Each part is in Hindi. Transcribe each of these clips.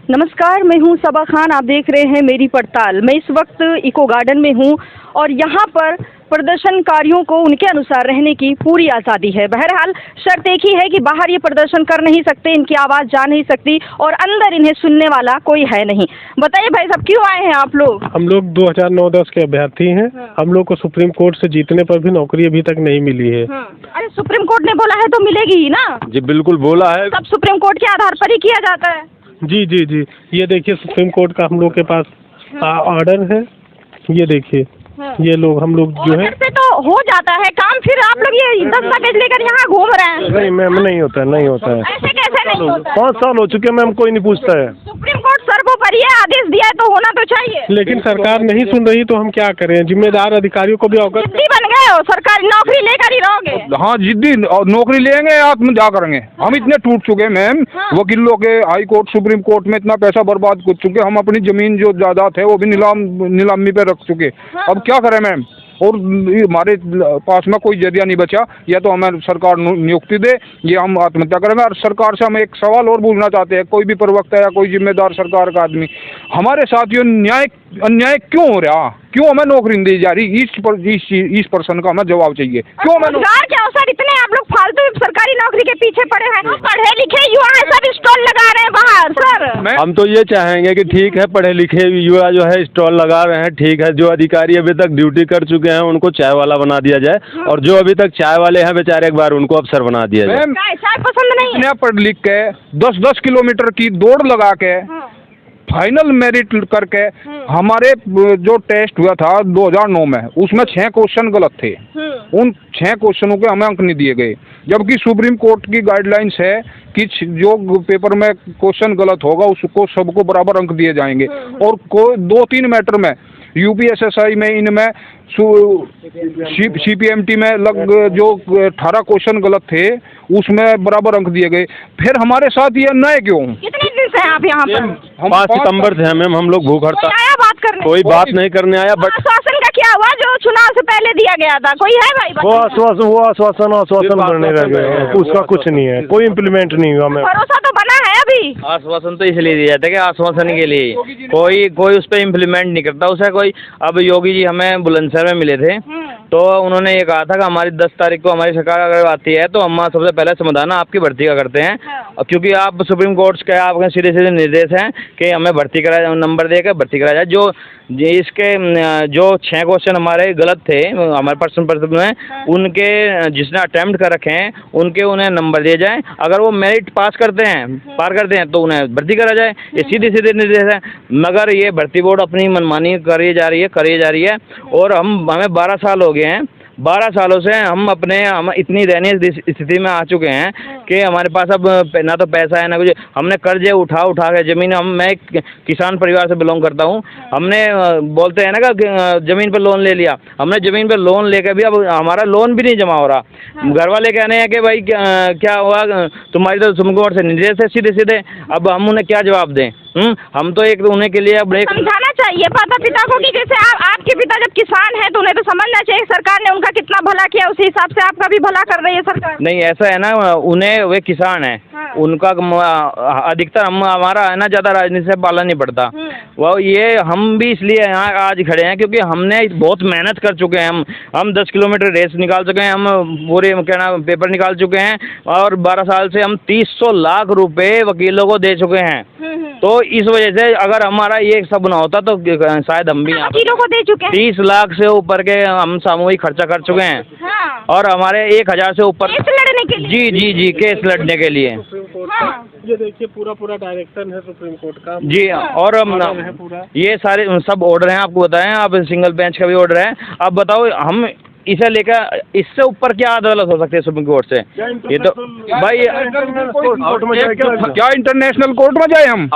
नमस्कार, मैं हूं सबा खान। आप देख रहे हैं मेरी पड़ताल। मैं इस वक्त इको गार्डन में हूं और यहां पर प्रदर्शनकारियों को उनके अनुसार रहने की पूरी आज़ादी है। बहरहाल शर्त एक ही है कि बाहर ये प्रदर्शन कर नहीं सकते, इनकी आवाज़ जा नहीं सकती और अंदर इन्हें सुनने वाला कोई है नहीं। बताइए भाई साहब, क्यों आए हैं आप लोग? हम लोग 2009-10 के अभ्यर्थी हैं। हम लोग को सुप्रीम कोर्ट से जीतने पर भी नौकरी अभी तक नहीं मिली है। अरे सुप्रीम कोर्ट ने बोला है तो मिलेगी ही ना। जी बिल्कुल बोला है। सब सुप्रीम कोर्ट के आधार पर ही किया जाता है। जी जी जी, ये देखिए सुप्रीम कोर्ट का हम लोग के पास ऑर्डर है। ये देखिए ये लोग हम लोग जो है से तो हो जाता है काम, फिर आप लोग ये दस्तावेज लेकर यहाँ घूम रहे हैं। नहीं मैम, नहीं होता है, नहीं होता है। ऐसे कैसे नहीं होता है? 5 साल हो चुके हैं मैम, कोई नहीं पूछता है। सुप्रीम कोर्ट सर्वोपरि है, आदेश दिया है तो होना तो चाहिए। लेकिन सरकार नहीं सुन रही तो हम क्या करें? जिम्मेदार अधिकारियों को भी अवगत। जिद्दी बन गए हो, सरकारी नौकरी लेकर ही रहोगे। हाँ जिद्दी, और नौकरी लेंगे या तुम क्या करेंगे? हम इतने टूट चुके हैं मैम, वकीलों के, हाई कोर्ट, सुप्रीम कोर्ट में इतना पैसा बर्बाद कर चुके। हम अपनी जमीन जो जायदाद है वो भी नीलामी पे रख चुके। अब क्या करें मैम? और हमारे पास में कोई जरिया नहीं बचा। या तो हमें सरकार नियुक्ति दे, ये हम आत्महत्या करेंगे। और सरकार से हम एक सवाल और पूछना चाहते हैं, कोई भी प्रवक्ता या कोई जिम्मेदार सरकार का आदमी, हमारे साथियों अन्याय क्यों हो रहा? क्यों हमें नौकरी नहीं दी जा रही? इस पर्सन का हमें जवाब चाहिए। क्यों हमें क्या हो सर, इतने आप लोग फालतू सरकारी नौकरी के पीछे पड़े हैं। पढ़े लिखे युवा है, सब स्टॉल लगा रहे हैं बाहर। सर हम तो ये चाहेंगे कि ठीक है, पढ़े लिखे युवा जो है स्टॉल लगा रहे हैं, ठीक है। जो अधिकारी अभी तक ड्यूटी कर चुके हैं उनको चाय वाला बना दिया जाए, और जो अभी तक चाय वाले हैं बेचारे एक बार उनको अफसर बना दिया जाए। चाय पसंद नहीं है। पढ़ लिख के 10-10 किलोमीटर की दौड़ लगा के फाइनल मेरिट करके हमारे जो टेस्ट हुआ था 2009 में, उसमें 6 क्वेश्चन गलत थे। उन 6 क्वेश्चनों के हमें अंक नहीं दिए गए, जबकि सुप्रीम कोर्ट की गाइडलाइंस है कि जो पेपर में क्वेश्चन गलत होगा उसको सबको बराबर अंक दिए जाएंगे। और कोई 2-3 मैटर में यूपीएसएसआई में, इनमें सीपीएमटी में जो 18 क्वेश्चन गलत थे उसमें बराबर अंक दिए गए। फिर हमारे साथ ये अन्याय क्यों? कितने दिन से आप यहाँ पर? 5 सितंबर से हैं मैम हम लोग भूख हड़ताल। बात करने कोई बात नहीं करने आया, बट आश्वासन का क्या हुआ जो चुनाव से पहले दिया गया था? कोई है भाई? वो आश्वासन करने रह गए, उसका कुछ नहीं है, कोई इम्प्लीमेंट नहीं हुआ मैम। भरोसा तो बना है अभी। आश्वासन तो इसलिए दिया जाता है कि आश्वासन के लिए कोई उस पर इम्प्लीमेंट नहीं करता उसे कोई। अब योगी जी हमें बुलंदशहर में मिले थे तो उन्होंने ये कहा था कि हमारी 10 तारीख को हमारी सरकार अगर आती है तो हम सबसे पहले समाधान आपकी भर्ती का करते हैं। क्योंकि आप सुप्रीम कोर्ट के आपके सीधे सीधे निर्देश हैं कि हमें भर्ती कराया, नंबर देकर भर्ती कराया जाए। जो जो 6 क्वेश्चन हमारे गलत थे हमारे पर्सन में, उनके जिसने अटेम्प्ट कर रखे हैं उन्हें नंबर दिए जाए। अगर वो मेरिट पार करते हैं तो उन्हें भर्ती करा जाए। ये सीधे सीधे निर्देश है। मगर ये भर्ती बोर्ड अपनी मनमानी करी जा रही है। और हमें 12 साल हो गए हैं। 12 सालों से हम इतनी दयनीय स्थिति में आ चुके हैं कि हमारे पास अब ना तो पैसा है ना कुछ। हमने कर्जे उठा के जमीन, मैं एक किसान परिवार से बिलोंग करता हूँ। हमने बोलते हैं ना कि जमीन पर लोन ले लिया, हमने जमीन पर लोन लेकर भी अब हमारा लोन भी नहीं जमा हो रहा। घर वाले कहने हैं कि भाई क्या हुआ, तुम्हारी तो सुप्रीम कोर्ट से निर्देश है सीधे सीधे। अब हम उन्हें क्या जवाब दें? हम तो एक उन्हें के लिए अब समझाना चाहिए माता पिता को कि जैसे आपके पिता जब किसान हैं तो उन्हें तो समझना चाहिए सरकार ने उनका कितना भला किया, उसी हिसाब से आपका भी भला कर रही है सरकार। नहीं ऐसा है ना, उन्हें वे किसान है। उनका अधिकतर हमारा है ना ज़्यादा राजनीति से पाला नहीं पड़ता। वो ये हम भी इसलिए यहाँ आज खड़े हैं क्योंकि हमने बहुत मेहनत कर चुके हैं। हम 10 किलोमीटर रेस निकाल चुके हैं, हम पूरे पेपर निकाल चुके हैं। और 12 साल से हम 300 लाख रुपए वकीलों को दे चुके हैं। तो इस वजह से अगर हमारा ये सब ना होता तो शायद हम भी वकीलों को दे चुके हैं। 30 लाख से ऊपर के हम सामूहिक खर्चा कर चुके हैं। और हमारे 1000 से ऊपर केस लड़ने के लिए। जी केस लड़ने के लिए। ये देखिए पूरा डायरेक्शन है सुप्रीम कोर्ट का जी। और ये सारे सब ऑर्डर हैं, आपको बताएं, आप सिंगल बेंच का भी ऑर्डर है। अब बताओ हम इसे लेकर इससे ऊपर क्या अदालत हो सकती है सुप्रीम कोर्ट से? ये तो भाई क्या इंटरनेशनल कोर्ट में जाए हम?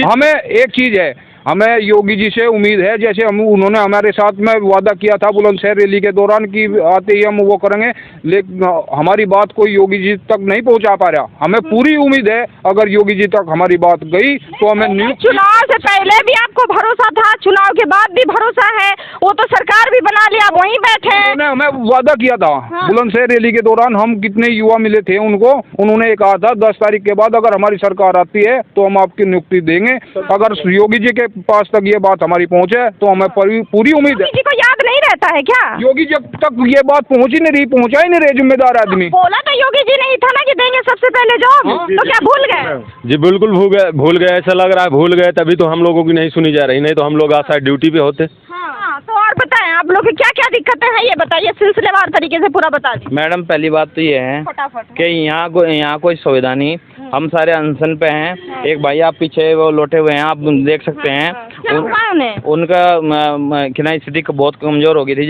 हमें एक चीज है, हमें योगी जी से उम्मीद है, जैसे हम उन्होंने हमारे साथ में वादा किया था बुलंदशहर रैली के दौरान कि आते ही हम वो करेंगे, लेकिन हमारी बात कोई योगी जी तक नहीं पहुंचा पा रहा। हमें पूरी उम्मीद है अगर योगी जी तक हमारी बात गई तो हमें चुनाव से पहले भी आपको भरोसा था, चुनाव के बाद भी भरोसा है, वो तो सरकार भी बना लिया, वहीं बैठे हैं। उन्होंने हमें वादा किया था बुलंदशहर रैली के दौरान, हम कितने युवा मिले थे उनको, उन्होंने कहा था 10 तारीख के बाद अगर हमारी सरकार आती है तो हम आपकी नियुक्ति देंगे। अगर योगी जी के पास तक ये बात हमारी पहुंचे तो हमें पूरी उम्मीद है। योगी जी को याद नहीं रहता है क्या? योगी जब तक ये बात पहुंची नहीं रही, पहुंचा ही नहीं रहे जिम्मेदार आदमी। बोला तो योगी जी नहीं था ना कि देंगे सबसे पहले जॉब, तो क्या भूल गए? जी बिल्कुल भूल गए, ऐसा लग रहा है भूल गए, तभी तो हम लोगों की नहीं सुनी जा रही, नहीं तो हम लोग आज ड्यूटी पे होते। हाँ, तो और बताएं आप लोग की क्या क्या दिक्कतें हैं, ये बताइए सिलसिलेवार तरीके से पूरा बता दीजिए। मैडम पहली बात तो ये है फटाफट कि यहाँ कोई सुविधा नहीं, हम सारे अनशन पे हैं। एक भाई आप पीछे वो लोटे हुए हैं, आप देख सकते हैं। क्या हुआ उन्हें? उनका खिलाई स्थिति बहुत कमज़ोर हो गई थी,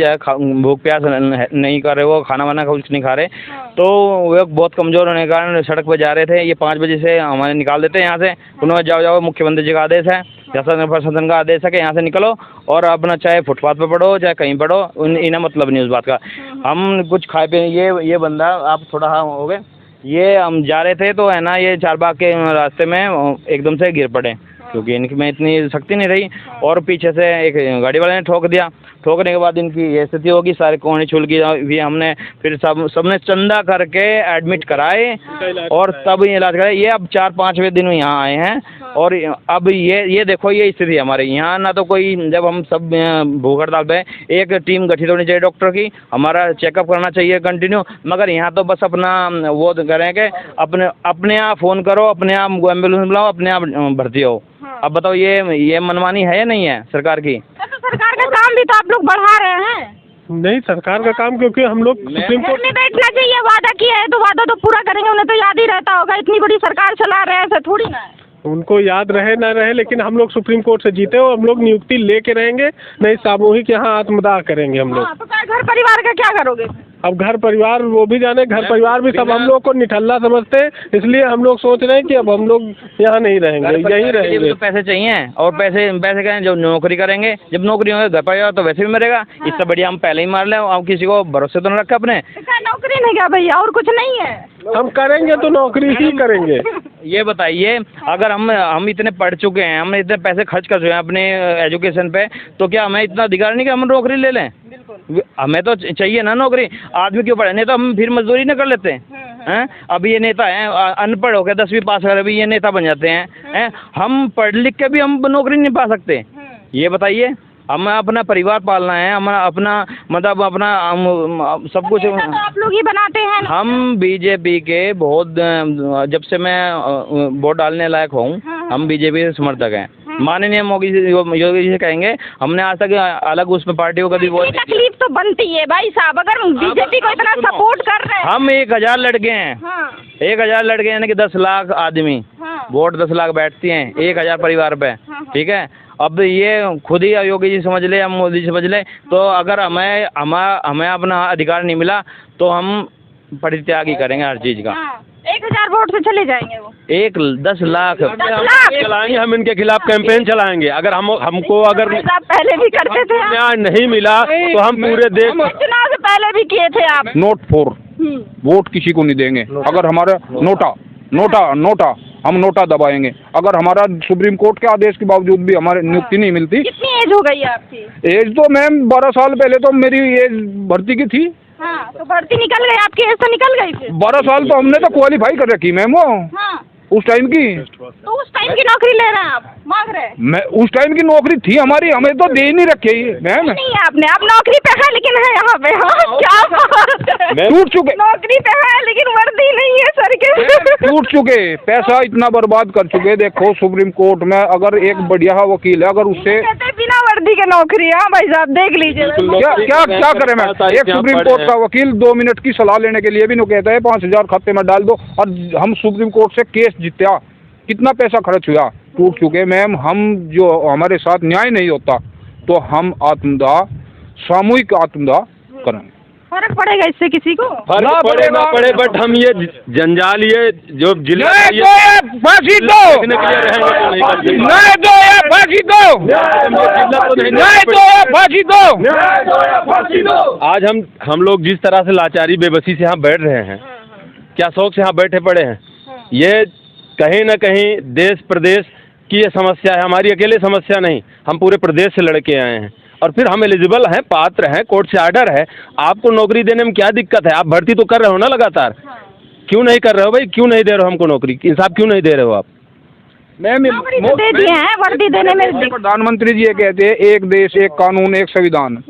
भूख प्यास नहीं कर रहे, वो खाना वाना कुछ नहीं खा रहे, तो वो बहुत कमज़ोर होने के कारण सड़क पर जा रहे थे। ये 5 बजे से हमारे निकाल देते हैं यहाँ से, उन्होंने जाओ मुख्यमंत्री जी का आदेश है, शासन प्रशासन का आदेश है कि यहाँ से निकलो और अपना चाहे फुटपाथ पे पढ़ो चाहे कहीं पढ़ो, इन्हें मतलब नहीं उस बात का। हम कुछ खाए पे ये बंदा आप थोड़ा हाँ हो गए, ये हम जा रहे थे तो है ना, ये चारबाग के रास्ते में एकदम से गिर पड़े क्योंकि इनकी में इतनी शक्ति नहीं रही, और पीछे से एक गाड़ी वाले ने ठोक दिया। ठोकने के बाद इनकी ये स्थिति होगी, सारे कोहनी छुल की भी हमने फिर सबने चंदा करके एडमिट कराए और तब ये इलाज कराए। ये अब 4-5वें दिन यहाँ आए हैं और अब ये देखो ये स्थिति हमारे यहाँ ना, तो कोई जब हम सब भूख हड़ताल पे, एक टीम गठित होनी चाहिए डॉक्टर की, हमारा चेकअप करना चाहिए कंटिन्यू, मगर यहाँ तो बस अपना वो करें कि अपने आप फ़ोन करो, अपने आप एम्बुलेंस बुलाओ, अपने आप भर्ती हो। अब बताओ ये मनमानी है या नहीं है सरकार की? तो सरकार का काम भी तो आप लोग बढ़ा रहे हैं। नहीं, सरकार का काम, क्योंकि हम लोग सुप्रीम कोर्ट में बैठना चाहिए, वादा किया है तो वादा तो पूरा करेंगे, उन्हें तो याद ही रहता होगा, इतनी बड़ी सरकार चला रहे हैं, ऐसा थोड़ी ना है। उनको याद रहे ना रहे, लेकिन हम लोग सुप्रीम कोर्ट से जीते हो, हम लोग नियुक्ति लेके रहेंगे, नहीं सामूहिक यहाँ आत्मदाह करेंगे हम लोग। तो घर परिवार का क्या करोगे? अब घर परिवार वो भी जाने, घर परिवार भी सब हम लोग को निठल्ला समझते हैं, इसलिए हम लोग सोच रहे हैं कि अब हम लोग यहाँ नहीं रहेंगे, यहीं रहेंगे। तो पैसे चाहिए और पैसे करें, जब नौकरी करेंगे, जब नौकरी होगी घर परिवार तो वैसे भी मरेगा। इससे बढ़िया हम पहले ही मार लें, हम किसी को भरोसे तो न रखे अपने। नौकरी नहीं क्या भैया, और कुछ नहीं है? हम करेंगे तो नौकरी ही करेंगे। ये बताइए, अगर हम इतने पढ़ चुके हैं, हमने इतने पैसे खर्च कर चुके हैं अपने एजुकेशन पे, तो क्या हमें इतना अधिकार नहीं कि हम नौकरी ले लें? हमें तो चाहिए ना नौकरी। आदमी क्यों पढ़े, नहीं तो हम फिर मजदूरी न कर लेते हैं। अब ये नेता हैं अनपढ़ हो गए, 10वीं पास कर भी ये नेता बन जाते हैं। हम पढ़ लिख के भी हम नौकरी नहीं पा सकते। ये बताइए, हमें अपना परिवार पालना है, हमारा अपना मतलब अपना सब कुछ तो आप लोग ही बनाते हैं ना? हम बीजेपी के बहुत, जब से मैं वोट डालने लायक हूँ, हम बीजेपी के समर्थक हैं। माननीय योगी जी से कहेंगे, हमने आज तक अलग उसमें पार्टियों का भी वो तकलीफ तो बनती है भाई साहब, अगर बीजेपी को इतना सपोर्ट कर रहे हैं। हम 1000 लड़के हैं, 1000 लड़के यानी कि 10 लाख आदमी, वोट 10 लाख बैठती हैं 1000 परिवार पे, ठीक है। अब ये खुद ही योगी जी समझ ले या मोदी जी समझ ले, तो अगर हमें अपना अधिकार नहीं मिला तो हम परित्याग ही करेंगे हर चीज़ का। 1000 वोट से चले जाएंगे वो? 10 लाख चलाएंगे, हम इनके खिलाफ कैंपेन चलाएंगे। अगर हमको अगर पहले भी करते थे, न्याय नहीं मिला तो हम पूरे देश, चुनाव से पहले भी किए थे आप। नोट 4 वोट किसी को नहीं देंगे। अगर हमारा नोटा हम नोटा दबाएंगे। अगर हमारा सुप्रीम कोर्ट के आदेश के बावजूद भी हमारे नियुक्ति नहीं मिलती। कितनी एज हो गई है आपकी? एज तो मैम 12 साल पहले तो मेरी एज भर्ती की थी। हाँ, तो भर्ती निकल गई, आपकी एज तो निकल गई थी। 12 साल तो हमने तो क्वालिफाई कर रखी मैम, वो उस टाइम की। तो उस टाइम की नौकरी ले रहे हैं आप, मांग रहे हैं? मैं उस टाइम की नौकरी थी हमारी, हमें तो दे नहीं रखी मैम। नहीं आपने, आप नौकरी पे है लेकिन है यहाँ पे। क्या बात है, टूट चुके, नौकरी पे है लेकिन वर्दी नहीं है सर के। टूट चुके, पैसा इतना बर्बाद कर चुके। देखो सुप्रीम कोर्ट में अगर एक बढ़िया वकील है, अगर उससे बिना वर्दी के नौकरी। हाँ भाई साहब देख लीजिए, क्या करें मैं। एक सुप्रीम कोर्ट का वकील 2 मिनट की सलाह लेने के लिए भी नहीं कहता है 5000 खाते में डाल दो, और हम सुप्रीम कोर्ट से केस जीता, कितना पैसा खर्च हुआ। टूट चुके मैम। हम जो हमारे साथ न्याय नहीं होता तो हम आत्मदाह, सामूहिक आत्मदाह करेंगे। फर्क पड़ेगा इससे किसी को? फर्क पड़े ना पड़े, बट हम ये जंजाल, ये जो जिले फांसी दो, नहीं दो फांसी दो, न्याय दो, फांसी दो। आज हम लोग जिस तरह से लाचारी बेबसी से यहाँ बैठ रहे हैं, क्या शौक से यहाँ बैठे पड़े हैं, ये कहीं न कहीं देश प्रदेश की ये समस्या है, हमारी अकेले समस्या नहीं, हम पूरे प्रदेश से लड़के आए हैं और फिर हम एलिजिबल हैं, पात्र हैं, कोर्ट से आर्डर है, आपको नौकरी देने में क्या दिक्कत है? आप भर्ती तो कर रहे हो ना लगातार, क्यों नहीं कर रहे हो भाई? क्यों नहीं दे रहे हो हमको नौकरी? इंसाफ क्यों नहीं दे रहे हो आप? नौकरी तो दे दिए हैं, वर्दी देने में प्रधानमंत्री जी ये कहते हैं एक देश एक कानून एक संविधान,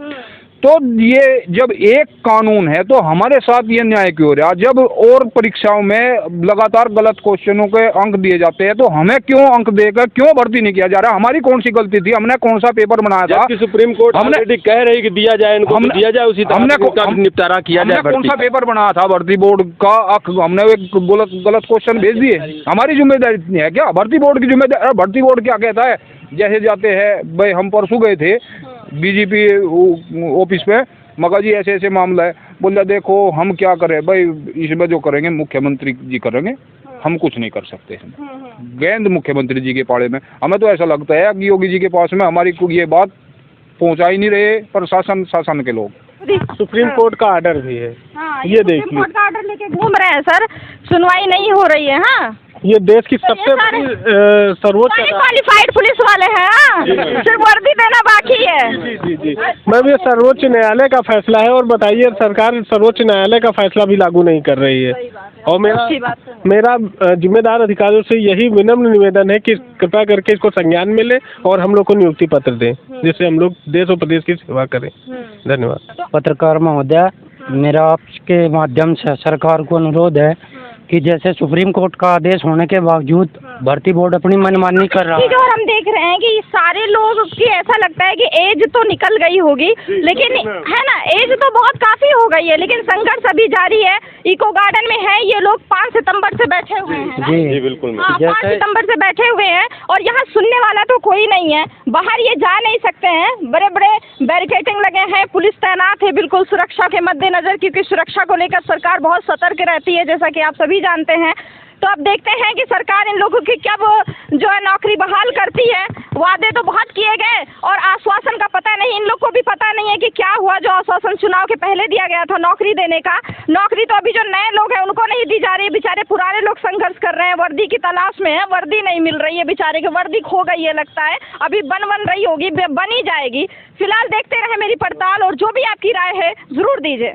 तो ये जब एक कानून है तो हमारे साथ ये न्याय क्यों हो रहा है? जब और परीक्षाओं में लगातार गलत क्वेश्चनों के अंक दिए जाते हैं तो हमें क्यों अंक देकर क्यों भर्ती नहीं किया जा रहा? हमारी कौन सी गलती थी? हमने कौन सा पेपर बनाया था? सुप्रीम कोर्ट ऑलरेडी कह रही कि दिया जाए, इनको दिया जाए, उसी तरह हमने निपटारा किया जाए। कौन सा पेपर बनाया था भर्ती बोर्ड का? हमने एक गलत क्वेश्चन भेज दिए, हमारी जिम्मेदारी नहीं है क्या? भर्ती बोर्ड की जिम्मेदारी? भर्ती बोर्ड क्या कहता है? जैसे जाते हैं भाई, हम परसों गए थे बीजेपी ऑफिस पे, मगर जी ऐसे ऐसे मामला है, बोला देखो हम क्या करें भाई, इसमें जो करेंगे मुख्यमंत्री जी करेंगे, हम कुछ नहीं कर सकते हैं। गेंद मुख्यमंत्री जी के पाड़े में। हमें तो ऐसा लगता है कि योगी जी के पास में हमारी ये बात पहुंचा ही नहीं रहे प्रशासन शासन के लोग। सुप्रीम कोर्ट का आर्डर भी है, ये देख लीजिए, कोर्ट का आर्डर लेके घूम रहे हैं सर, सुनवाई नहीं हो रही है। हाँ, ये देश की सबसे बड़ी सर्वोच्च क्वालिफाइड पुलिस वाले हैं, सिर्फ वर्दी देना बाकी है। जी। मैम ये सर्वोच्च न्यायालय का फैसला है और बताइए सरकार सर्वोच्च न्यायालय का फैसला भी लागू नहीं कर रही है। और मेरा जिम्मेदार अधिकारियों से यही विनम्र निवेदन है कि कृपया करके इसको संज्ञान में ले और हम लोग को नियुक्ति पत्र दें, जिससे हम लोग देश और प्रदेश की सेवा करें। धन्यवाद। पत्रकार महोदय, मेरा आपके माध्यम से सरकार को अनुरोध है कि जैसे सुप्रीम कोर्ट का आदेश होने के बावजूद भर्ती बोर्ड अपनी मनमानी कर रहा है। और हम देख रहे हैं कि सारे लोग की ऐसा लगता है कि एज तो निकल गई होगी, लेकिन है ना, एज तो बहुत काफी हो गई है, लेकिन संघर्ष अभी जारी है। इको गार्डन में है ये लोग, 5 सितंबर से बैठे हुए हैं। जी बिल्कुल। 5 सितंबर से बैठे हुए हैं और यहाँ सुनने वाला तो कोई नहीं है। बाहर ये जा नहीं सकते हैं, बड़े बड़े बैरिकेडिंग लगे हैं, पुलिस तैनात है बिल्कुल सुरक्षा के मद्देनजर, क्योंकि सुरक्षा को लेकर सरकार बहुत सतर्क रहती है, जैसा कि आप सभी जानते हैं। तो अब देखते हैं कि सरकार इन लोगों की कब जो है नौकरी बहाल करती है। वादे तो बहुत किए गए और आश्वासन का पता नहीं, इन लोग को भी पता नहीं है कि क्या हुआ जो आश्वासन चुनाव के पहले दिया गया था नौकरी देने का। नौकरी तो अभी जो नए लोग हैं उनको नहीं दी जा रही, बेचारे पुराने लोग संघर्ष कर रहे हैं, वर्दी की तलाश में है, वर्दी नहीं मिल रही है, बेचारे की वर्दी खो गई है लगता है। अभी बन रही होगी, बन ही जाएगी। फिलहाल देखते रहे मेरी पड़ताल, और जो भी आपकी राय है जरूर दीजिए।